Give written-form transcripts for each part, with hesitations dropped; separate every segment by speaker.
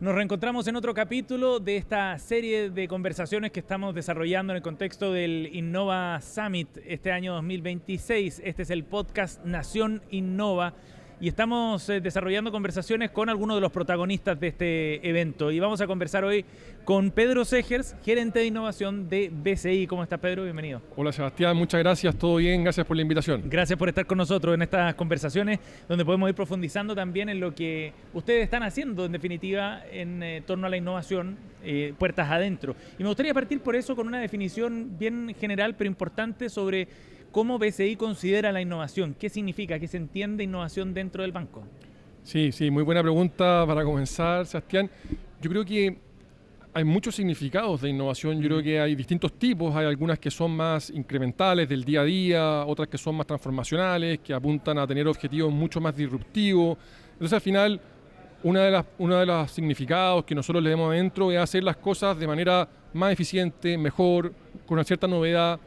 Speaker 1: Nos reencontramos en otro capítulo de esta serie de conversaciones que estamos desarrollando en el contexto del Innova Summit este año 2026. Este es el podcast Nación Innova y estamos desarrollando conversaciones con algunos de los protagonistas de este evento. Y vamos a conversar hoy con Pedro Segers, gerente de innovación de BCI. ¿Cómo estás, Pedro? Bienvenido.
Speaker 2: Hola, Sebastián. Muchas gracias. Todo bien. Gracias por la invitación.
Speaker 1: Gracias por estar con nosotros en estas conversaciones donde podemos ir profundizando también en lo que ustedes están haciendo, en definitiva, en torno a la innovación, puertas adentro. Y me gustaría partir por eso con una definición bien general pero importante sobre cómo BCI considera la innovación. ¿Qué significa? ¿Qué se entiende innovación dentro del banco?
Speaker 2: Sí, muy buena pregunta para comenzar, Sebastián. Yo creo que hay muchos significados de innovación. Yo creo que hay distintos tipos. Hay algunas que son más incrementales del día a día, otras que son más transformacionales, que apuntan a tener objetivos mucho más disruptivos. Entonces, al final, uno de los significados que nosotros le demos adentro es hacer las cosas de manera más eficiente, mejor, con una cierta novedad.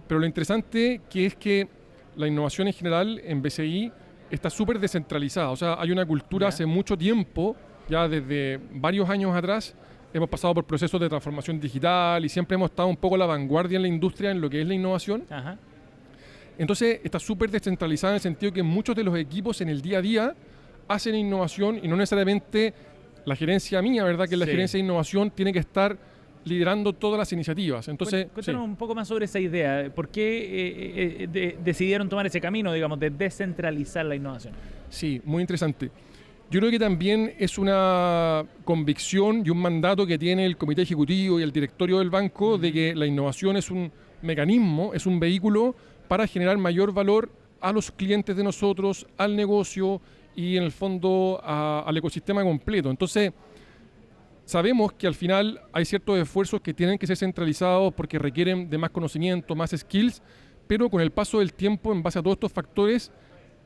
Speaker 2: Pero lo interesante que es que la innovación en general en BCI está súper descentralizada. O sea, hay una cultura hace mucho tiempo, ya desde varios años atrás, hemos pasado por procesos de transformación digital y siempre hemos estado un poco a la vanguardia en la industria en lo que es la innovación.
Speaker 1: Ajá.
Speaker 2: Entonces, está súper descentralizada en el sentido que muchos de los equipos en el día a día hacen innovación y no necesariamente la gerencia mía, ¿verdad? Que la gerencia de innovación tiene que estar liderando todas las iniciativas. Entonces,
Speaker 1: cuéntanos un poco más sobre esa idea. ¿Por qué decidieron tomar ese camino, digamos, de descentralizar la innovación?
Speaker 2: Sí, muy interesante. Yo creo que también es una convicción y un mandato que tiene el comité ejecutivo y el directorio del banco de que la innovación es un mecanismo, es un vehículo para generar mayor valor a los clientes de nosotros, al negocio y en el fondo al ecosistema completo. Entonces, sabemos que al final hay ciertos esfuerzos que tienen que ser centralizados porque requieren de más conocimiento, más skills, pero con el paso del tiempo, en base a todos estos factores,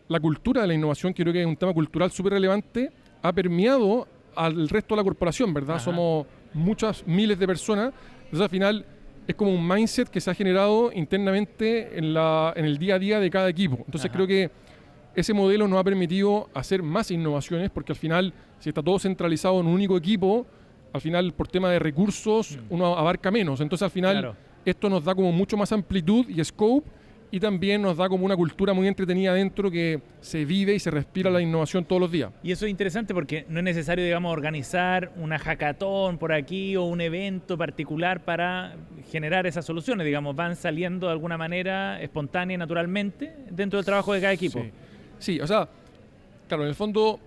Speaker 2: la cultura de la innovación, que creo que es un tema cultural súper relevante, ha permeado al resto de la corporación, ¿verdad?
Speaker 1: Ajá.
Speaker 2: Somos muchas miles de personas, entonces al final es como un mindset que se ha generado internamente en el día a día de cada equipo. Entonces creo que ese modelo nos ha permitido hacer más innovaciones porque al final, si está todo centralizado en un único equipo, al final por tema de recursos uno abarca menos. Entonces al final esto nos da como mucho más amplitud y scope y también nos da como una cultura muy entretenida dentro que se vive y se respira la innovación todos los días.
Speaker 1: Y eso es interesante porque no es necesario, digamos, organizar una hackathon por aquí o un evento particular para generar esas soluciones, digamos, van saliendo de alguna manera espontánea y naturalmente dentro del trabajo de cada equipo.
Speaker 2: Sí, o sea, claro, en el fondo,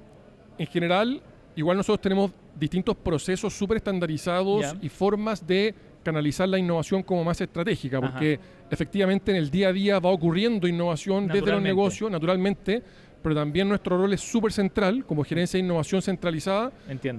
Speaker 2: en general, igual nosotros tenemos distintos procesos súper estandarizados y formas de canalizar la innovación como más estratégica, porque efectivamente en el día a día va ocurriendo innovación desde los negocios, naturalmente, pero también nuestro rol es súper central, como gerencia de innovación centralizada,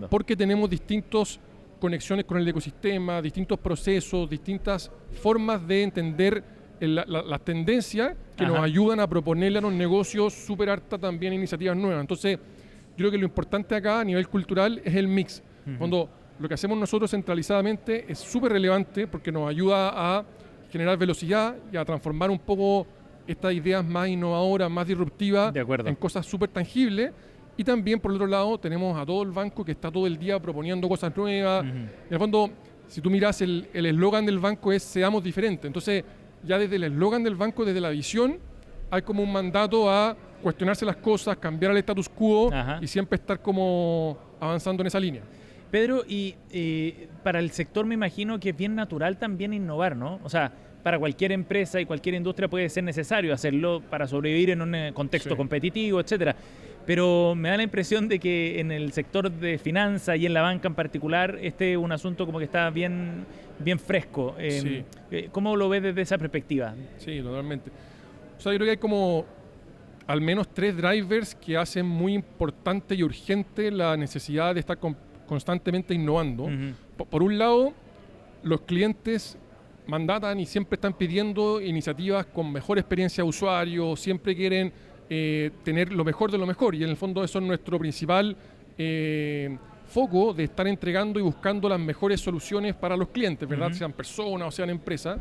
Speaker 2: porque tenemos distintas conexiones con el ecosistema, distintos procesos, distintas formas de entender las tendencias que nos ayudan a proponerle a los negocios súper harta también iniciativas nuevas. Entonces, yo creo que lo importante acá a nivel cultural es el mix. Cuando lo que hacemos nosotros centralizadamente es súper relevante porque nos ayuda a generar velocidad y a transformar un poco estas ideas más innovadoras, más disruptivas en cosas súper tangibles. Y también, por el otro lado, tenemos a todo el banco que está todo el día proponiendo cosas nuevas. En el fondo, si tú miras el eslogan del banco es seamos diferentes. Entonces, ya desde el eslogan del banco, desde la visión, hay como un mandato a cuestionarse las cosas, cambiar el status quo y siempre estar como avanzando en esa línea.
Speaker 1: Pedro, y para el sector me imagino que es bien natural también innovar, ¿no? O sea, para cualquier empresa y cualquier industria puede ser necesario hacerlo para sobrevivir en un contexto competitivo, etcétera. Pero me da la impresión de que en el sector de finanzas y en la banca en particular, este es un asunto como que está bien fresco. ¿Cómo lo ves desde esa perspectiva?
Speaker 2: Sí, totalmente. O sea, yo creo que hay como al menos 3 drivers que hacen muy importante y urgente la necesidad de estar constantemente innovando. Por un lado, los clientes mandatan y siempre están pidiendo iniciativas con mejor experiencia de usuario, siempre quieren tener lo mejor de lo mejor y en el fondo eso es nuestro principal foco de estar entregando y buscando las mejores soluciones para los clientes, ¿verdad? Sean personas o sean empresas.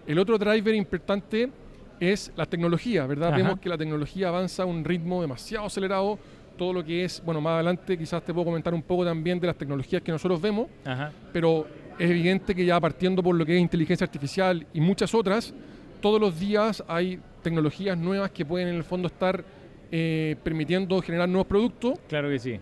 Speaker 2: El otro driver importante es la tecnología, ¿verdad? Vemos que la tecnología avanza a un ritmo demasiado acelerado. todo lo que es, bueno, más adelante quizás te puedo comentar un poco también de las tecnologías que nosotros vemos,
Speaker 1: Ajá.
Speaker 2: pero es evidente que ya partiendo por lo que es inteligencia artificial y muchas otras, todos los días hay tecnologías nuevas que pueden en el fondo estar permitiendo generar nuevos productos.
Speaker 1: Claro que sí.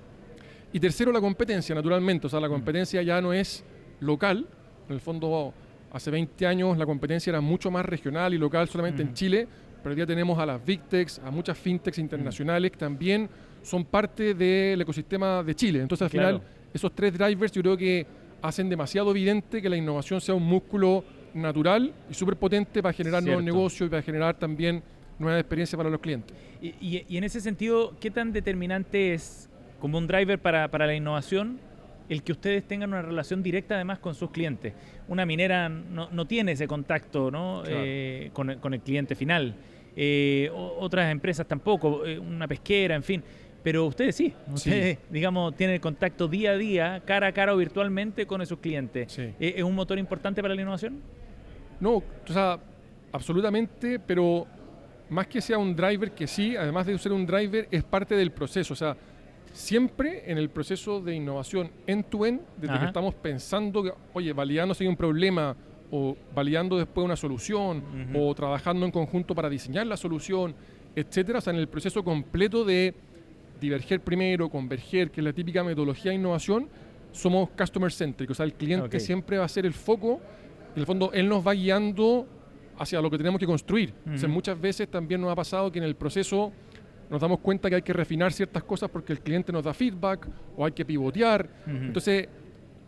Speaker 2: Y tercero, la competencia, naturalmente. O sea, la competencia ya no es local. En el fondo, hace 20 años la competencia era mucho más regional y local solamente en Chile, pero hoy día tenemos a las Big Techs, a muchas fintechs internacionales que también son parte del ecosistema de Chile. Entonces, al final, esos tres drivers yo creo que hacen demasiado evidente que la innovación sea un músculo natural y súper potente para generar nuevos negocios y para generar también nuevas experiencias para los clientes.
Speaker 1: Y en ese sentido, ¿qué tan determinante es como un driver para la innovación el que ustedes tengan una relación directa además con sus clientes? Una minera no tiene ese contacto, ¿no? Claro. Con el cliente final. Otras empresas tampoco, una pesquera, en fin. Pero ustedes sí, ustedes, digamos, tienen contacto día a día, cara a cara o virtualmente con esos clientes. Sí. ¿Es un motor importante para la innovación?
Speaker 2: No, o sea, absolutamente, pero más que sea un driver, que sí, además de ser un driver, es parte del proceso. O sea, siempre en el proceso de innovación end-to-end, desde que estamos pensando que, oye, validando si hay un problema, o validando después una solución, o trabajando en conjunto para diseñar la solución, etcétera. O sea, en el proceso completo de diverger primero, converger, que es la típica metodología de innovación, somos customer-centric. O sea, el cliente siempre va a ser el foco. En el fondo, él nos va guiando hacia lo que tenemos que construir. O sea, muchas veces también nos ha pasado que en el proceso nos damos cuenta que hay que refinar ciertas cosas porque el cliente nos da feedback o hay que pivotear. Entonces,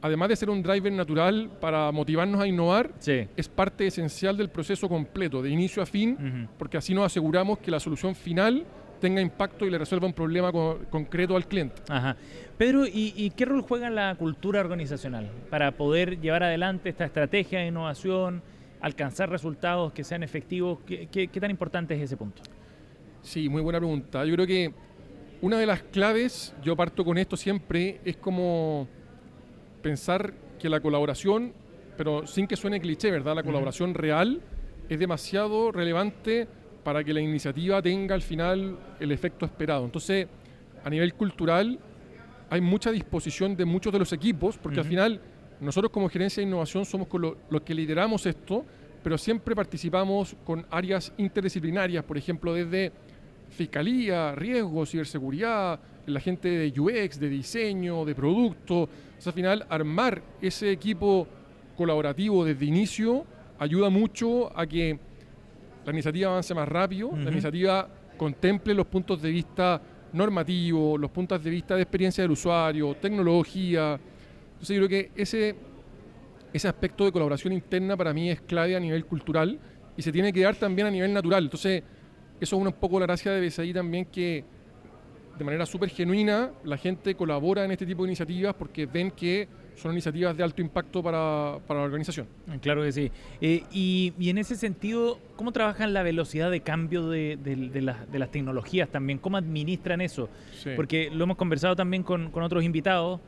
Speaker 2: además de ser un driver natural para motivarnos a innovar, es parte esencial del proceso completo, de inicio a fin, porque así nos aseguramos que la solución final tenga impacto y le resuelva un problema concreto al cliente.
Speaker 1: Ajá. Pedro, ¿y qué rol juega la cultura organizacional para poder llevar adelante esta estrategia de innovación, alcanzar resultados que sean efectivos? ¿Qué tan importante es ese punto?
Speaker 2: Sí, muy buena pregunta. Yo creo que una de las claves, yo parto con esto siempre, es como pensar que la colaboración, pero sin que suene cliché, ¿verdad? La colaboración real es demasiado relevante para que la iniciativa tenga al final el efecto esperado. Entonces, a nivel cultural, hay mucha disposición de muchos de los equipos, porque al final nosotros como gerencia de innovación somos los que lideramos esto, pero siempre participamos con áreas interdisciplinarias, por ejemplo, desde fiscalía, riesgo, ciberseguridad, la gente de UX, de diseño, de producto. O sea, al final, armar ese equipo colaborativo desde inicio ayuda mucho a que la iniciativa avance más rápido, la iniciativa contemple los puntos de vista normativos, los puntos de vista de experiencia del usuario, tecnología. Entonces yo creo que ese aspecto de colaboración interna para mí es clave a nivel cultural y se tiene que dar también a nivel natural. Entonces eso es un poco la gracia de BCI también, que de manera súper genuina la gente colabora en este tipo de iniciativas porque ven que son iniciativas de alto impacto para la organización.
Speaker 1: Claro que sí. Y en ese sentido, ¿cómo trabajan la velocidad de cambio de las tecnologías también? ¿Cómo administran eso? Sí. Porque lo hemos conversado también con otros invitados.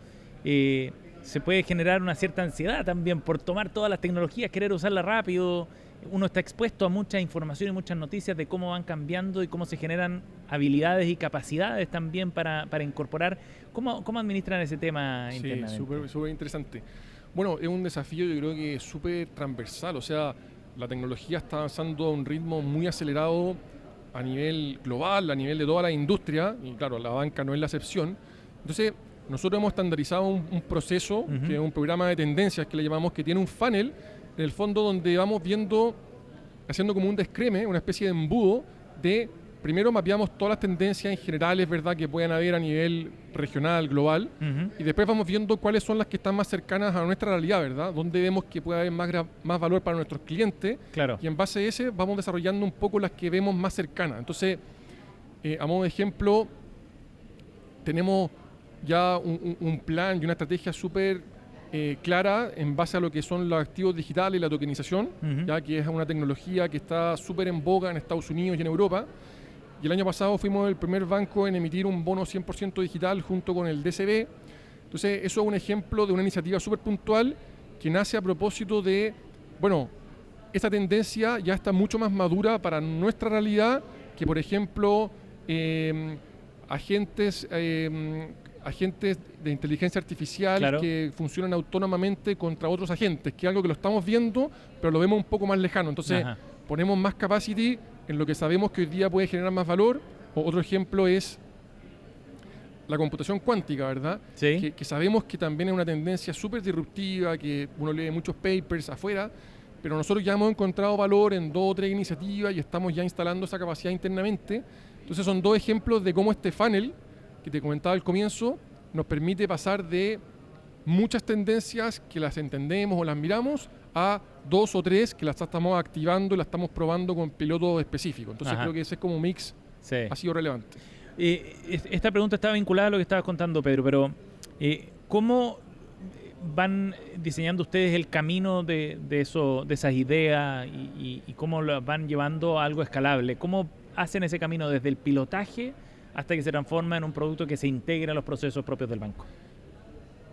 Speaker 1: Se puede generar una cierta ansiedad también por tomar todas las tecnologías, querer usarlas rápido. Uno está expuesto a mucha información y muchas noticias de cómo van cambiando y cómo se generan habilidades y capacidades también para incorporar. ¿Cómo administran ese tema internamente?
Speaker 2: Sí, súper interesante. Bueno, es un desafío, yo creo que súper transversal. O sea, la tecnología está avanzando a un ritmo muy acelerado a nivel global, a nivel de toda la industria, y claro, la banca no es la excepción. Entonces, nosotros hemos estandarizado un proceso, que es un programa de tendencias que le llamamos, que tiene un funnel, en el fondo, donde vamos viendo, haciendo como un descreme, una especie de embudo de, primero mapeamos todas las tendencias en generales, ¿verdad?, que puedan haber a nivel regional, global, y después vamos viendo cuáles son las que están más cercanas a nuestra realidad, ¿verdad?, donde vemos que puede haber más valor para nuestros clientes, y en base a ese vamos desarrollando un poco las que vemos más cercanas. Entonces, a modo de ejemplo, tenemos ya un plan y una estrategia súper clara en base a lo que son los activos digitales y la tokenización, ya que es una tecnología que está súper en boga en Estados Unidos y en Europa. Y el año pasado fuimos el primer banco en emitir un bono 100% digital junto con el DCB. Entonces, eso es un ejemplo de una iniciativa súper puntual que nace a propósito de, bueno, esta tendencia ya está mucho más madura para nuestra realidad que, por ejemplo, agentes de inteligencia artificial
Speaker 1: Claro.
Speaker 2: que funcionan autónomamente contra otros agentes, que es algo que lo estamos viendo, pero lo vemos un poco más lejano. Entonces,
Speaker 1: Ajá.
Speaker 2: ponemos más capacity en lo que sabemos que hoy día puede generar más valor. Otro ejemplo es la computación cuántica, ¿verdad?
Speaker 1: Sí.
Speaker 2: Que sabemos que también es una tendencia súper disruptiva, que uno lee muchos papers afuera, pero nosotros ya hemos encontrado valor en 2 o 3 iniciativas y estamos ya instalando esa capacidad internamente. Entonces son 2 ejemplos de cómo este funnel, que te comentaba al comienzo, nos permite pasar de muchas tendencias que las entendemos o las miramos a 2 o 3 que las estamos activando y las estamos probando con pilotos específicos. Entonces
Speaker 1: Ajá.
Speaker 2: creo que ese es como un mix
Speaker 1: Sí.
Speaker 2: ha sido relevante.
Speaker 1: Esta pregunta está vinculada a lo que estabas contando, Pedro, pero ¿cómo van diseñando ustedes el camino de esas ideas y cómo las van llevando a algo escalable? ¿Cómo hacen ese camino desde el pilotaje hasta que se transforma en un producto que se integra a los procesos propios del banco?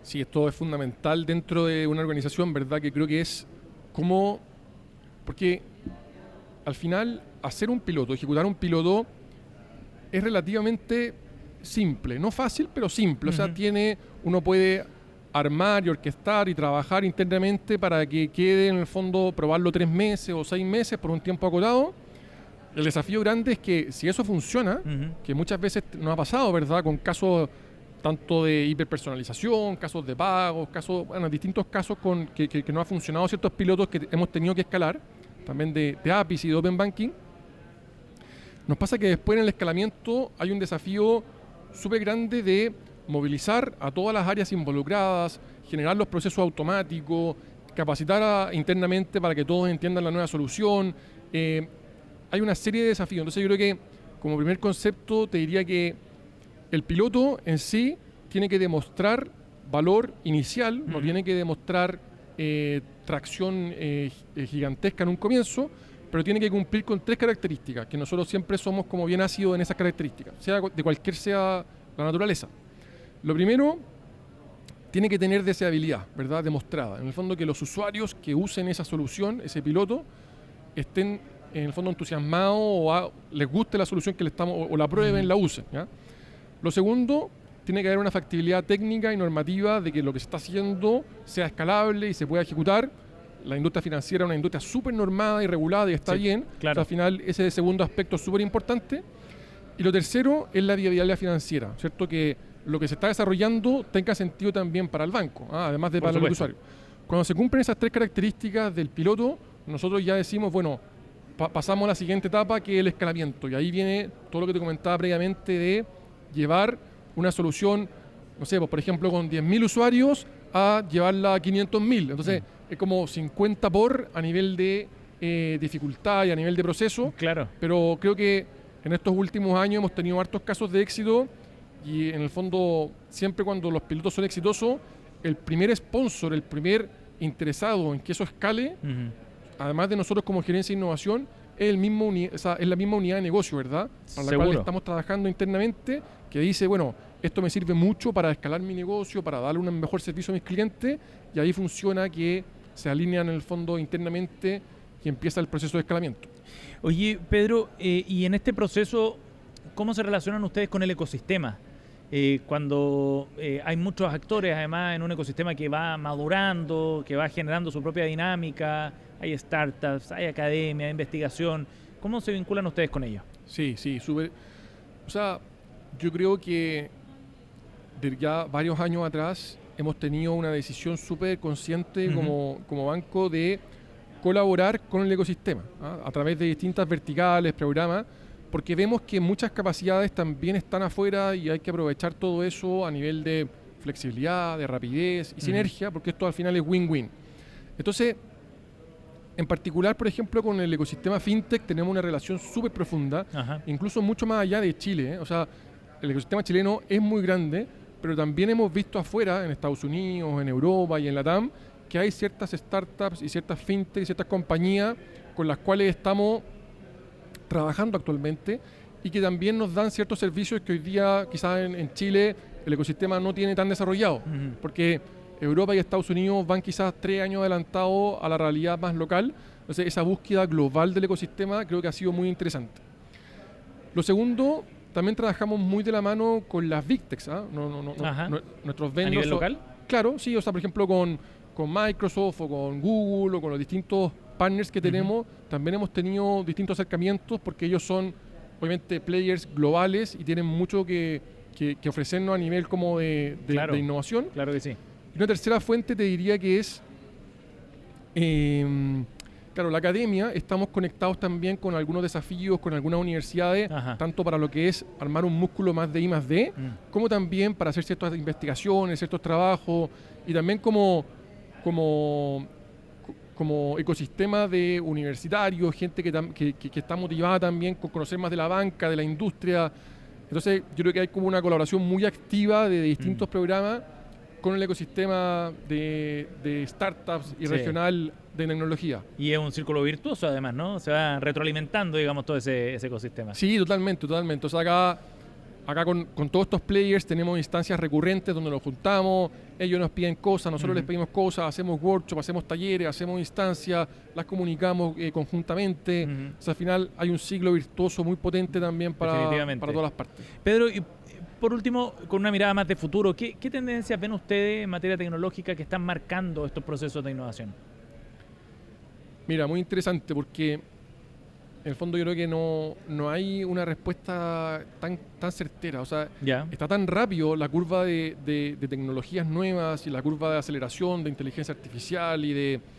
Speaker 2: Sí, esto es fundamental dentro de una organización, ¿verdad? Que creo que es como... Porque al final, hacer un piloto, ejecutar un piloto, es relativamente simple. No fácil, pero simple. O sea, uno puede armar y orquestar y trabajar internamente para que quede, en el fondo, probarlo 3 meses o 6 meses por un tiempo acotado. El desafío grande es que si eso funciona, que muchas veces nos ha pasado, ¿verdad? Con casos tanto de hiperpersonalización, casos de pagos, distintos casos que no ha funcionado ciertos pilotos que hemos tenido que escalar, también de APIs y de Open Banking. Nos pasa que después en el escalamiento hay un desafío súper grande de movilizar a todas las áreas involucradas, generar los procesos automáticos, capacitar internamente para que todos entiendan la nueva solución. Hay una serie de desafíos. Entonces yo creo que como primer concepto te diría que el piloto en sí tiene que demostrar valor inicial, no tiene que demostrar tracción gigantesca en un comienzo, pero tiene que cumplir con 3 características, que nosotros siempre somos como bien ácidos en esas características, sea de cualquier sea la naturaleza. Lo primero, tiene que tener deseabilidad, ¿verdad? Demostrada. En el fondo que los usuarios que usen esa solución, ese piloto, estén en el fondo entusiasmados o les guste la solución que le estamos, o la prueben, la usen, ¿ya? Lo segundo, tiene que haber una factibilidad técnica y normativa de que lo que se está haciendo sea escalable y se pueda ejecutar. La industria financiera es una industria súper normada y regulada y está bien.
Speaker 1: Claro.
Speaker 2: O sea, al final ese segundo aspecto es súper importante. Y lo tercero es la viabilidad financiera, ¿cierto? Que lo que se está desarrollando tenga sentido también para el banco, además de para el usuario. Cuando se cumplen esas 3 características del piloto, nosotros ya decimos, bueno, pasamos a la siguiente etapa, que es el escalamiento. Y ahí viene todo lo que te comentaba previamente de llevar una solución, no sé, pues, por ejemplo, con 10.000 usuarios a llevarla a 500.000. Entonces, es como 50 por a nivel de dificultad y a nivel de proceso.
Speaker 1: Claro.
Speaker 2: Pero creo que en estos últimos años hemos tenido hartos casos de éxito y en el fondo, siempre cuando los pilotos son exitosos, el primer sponsor, el primer interesado en que eso escale, además de nosotros como gerencia de innovación, es la misma unidad de negocio, ¿verdad? Para la cual estamos trabajando internamente, que dice, bueno, esto me sirve mucho para escalar mi negocio, para darle un mejor servicio a mis clientes, y ahí funciona que se alinean en el fondo internamente y empieza el proceso de escalamiento.
Speaker 1: Oye, Pedro, y en este proceso, ¿cómo se relacionan ustedes con el ecosistema? Cuando hay muchos actores, además, en un ecosistema que va madurando, que va generando su propia dinámica, hay startups, hay academia, hay investigación. ¿Cómo se vinculan ustedes con ellos?
Speaker 2: Sí, súper. O sea, yo creo que de ya varios años atrás hemos tenido una decisión súper consciente como banco de colaborar con el ecosistema, a través de distintas verticales, programas, porque vemos que muchas capacidades también están afuera y hay que aprovechar todo eso a nivel de flexibilidad, de rapidez y sinergia, porque esto al final es win-win. Entonces, en particular, por ejemplo, con el ecosistema fintech tenemos una relación súper profunda, incluso mucho más allá de Chile, O sea, el ecosistema chileno es muy grande, pero también hemos visto afuera, en Estados Unidos, en Europa y en LATAM, que hay ciertas startups y ciertas fintech y ciertas compañías con las cuales estamos trabajando actualmente y que también nos dan ciertos servicios que hoy día quizás en Chile el ecosistema no tiene tan desarrollado, porque Europa y Estados Unidos van quizás 3 años adelantados a la realidad más local. Entonces esa búsqueda global del ecosistema creo que ha sido muy interesante. Lo segundo también trabajamos muy de la mano con las Big Techs, nuestros vendors.
Speaker 1: ¿A nivel local?
Speaker 2: Claro, sí, o sea, por ejemplo, con Microsoft o con Google o con los distintos partners que tenemos, también hemos tenido distintos acercamientos porque ellos son, obviamente, players globales y tienen mucho que ofrecernos a nivel como de innovación.
Speaker 1: Claro que sí.
Speaker 2: Y una tercera fuente te diría que es, claro, la academia. Estamos conectados también con algunos desafíos, con algunas universidades, tanto para lo que es armar un músculo más de I+D, como también para hacer ciertas investigaciones, ciertos trabajos, y también como ecosistema de universitarios, gente que está motivada también con conocer más de la banca, de la industria. Entonces yo creo que hay como una colaboración muy activa de distintos programas con el ecosistema de startups y regional de tecnología.
Speaker 1: Y es un círculo virtuoso además, ¿no? Se va retroalimentando, digamos, todo ese ecosistema.
Speaker 2: Sí, totalmente. O sea, acá con todos estos players tenemos instancias recurrentes donde nos juntamos, ellos nos piden cosas, nosotros les pedimos cosas, hacemos workshops, hacemos talleres, hacemos instancias, las comunicamos conjuntamente. O sea, al final hay un ciclo virtuoso muy potente también para todas las partes.
Speaker 1: Pedro, y por último, con una mirada más de futuro, ¿qué tendencias ven ustedes en materia tecnológica que están marcando estos procesos de innovación?
Speaker 2: Mira, muy interesante porque en el fondo yo creo que no hay una respuesta tan certera. O sea, está tan rápido la curva de tecnologías nuevas y la curva de aceleración de inteligencia artificial y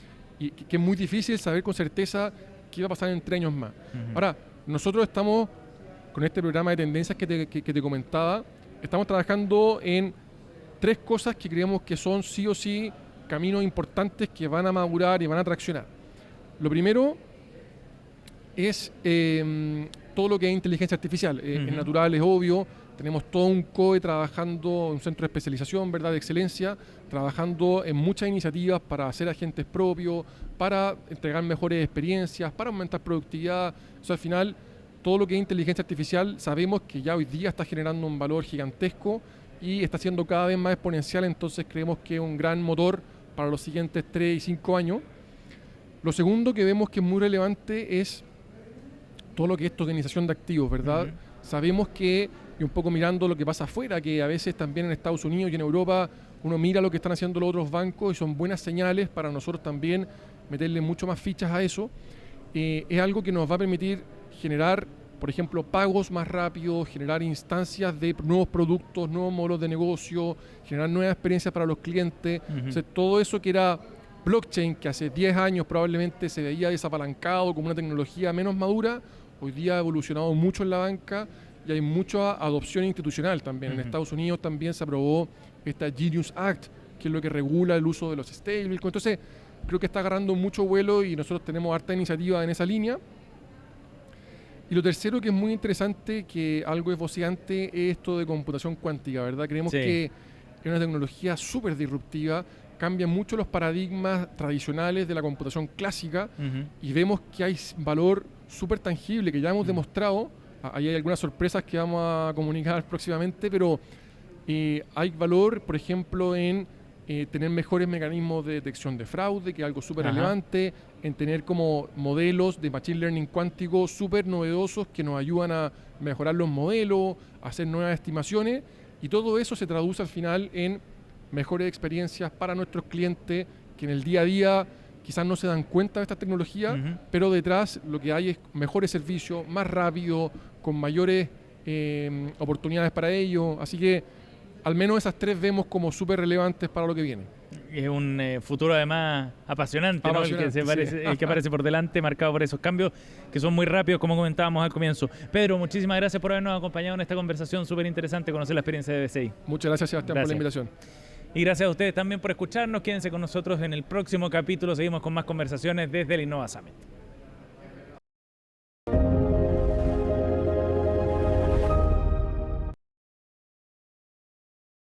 Speaker 2: que es muy difícil saber con certeza qué va a pasar en 3 años más. Ahora, nosotros estamos con este programa de tendencias que te comentaba, estamos trabajando en 3 cosas que creemos que son sí o sí caminos importantes que van a madurar y van a traccionar. Lo primero es todo lo que es inteligencia artificial. Es natural, es obvio. Tenemos todo un COE trabajando, un centro de especialización, ¿verdad?, de excelencia, trabajando en muchas iniciativas para hacer agentes propios, para entregar mejores experiencias, para aumentar productividad. O sea, al final, todo lo que es inteligencia artificial sabemos que ya hoy día está generando un valor gigantesco y está siendo cada vez más exponencial, entonces creemos que es un gran motor para los siguientes 3 y 5 años. Lo segundo que vemos que es muy relevante es todo lo que es tokenización de activos, ¿verdad? Sabemos que, y un poco mirando lo que pasa afuera, que a veces también en Estados Unidos y en Europa uno mira lo que están haciendo los otros bancos y son buenas señales para nosotros también meterle mucho más fichas a eso. Es algo que nos va a permitir generar, por ejemplo, pagos más rápidos, generar instancias de nuevos productos, nuevos modelos de negocio, generar nuevas experiencias para los clientes. O sea, todo eso que era blockchain, que hace 10 años probablemente se veía desapalancado como una tecnología menos madura, hoy día ha evolucionado mucho en la banca y hay mucha adopción institucional también. En Estados Unidos también se aprobó esta Genius Act, que es lo que regula el uso de los stablecoins. Entonces, creo que está agarrando mucho vuelo y nosotros tenemos harta iniciativa en esa línea. Y lo tercero que es muy interesante, que algo esboceante, es esto de computación cuántica, ¿verdad? Creemos que es una tecnología súper disruptiva, cambia mucho los paradigmas tradicionales de la computación clásica y vemos que hay valor súper tangible que ya hemos demostrado. Ahí hay algunas sorpresas que vamos a comunicar próximamente, pero hay valor, por ejemplo, en tener mejores mecanismos de detección de fraude, que es algo súper relevante, en tener como modelos de machine learning cuántico súper novedosos que nos ayudan a mejorar los modelos, a hacer nuevas estimaciones, y todo eso se traduce al final en mejores experiencias para nuestros clientes que en el día a día quizás no se dan cuenta de esta tecnología, pero detrás lo que hay es mejores servicios, más rápido, con mayores oportunidades para ellos. Así que al menos esas 3 vemos como súper relevantes para lo que viene.
Speaker 1: Es un futuro además apasionante, ¿no? El que aparece por delante, marcado por esos cambios que son muy rápidos, como comentábamos al comienzo. Pedro, muchísimas gracias por habernos acompañado en esta conversación súper interesante, conocer la experiencia de BCI.
Speaker 2: Muchas gracias, Sebastián, por la invitación.
Speaker 1: Y gracias a ustedes también por escucharnos. Quédense con nosotros en el próximo capítulo. Seguimos con más conversaciones desde el Innova Summit.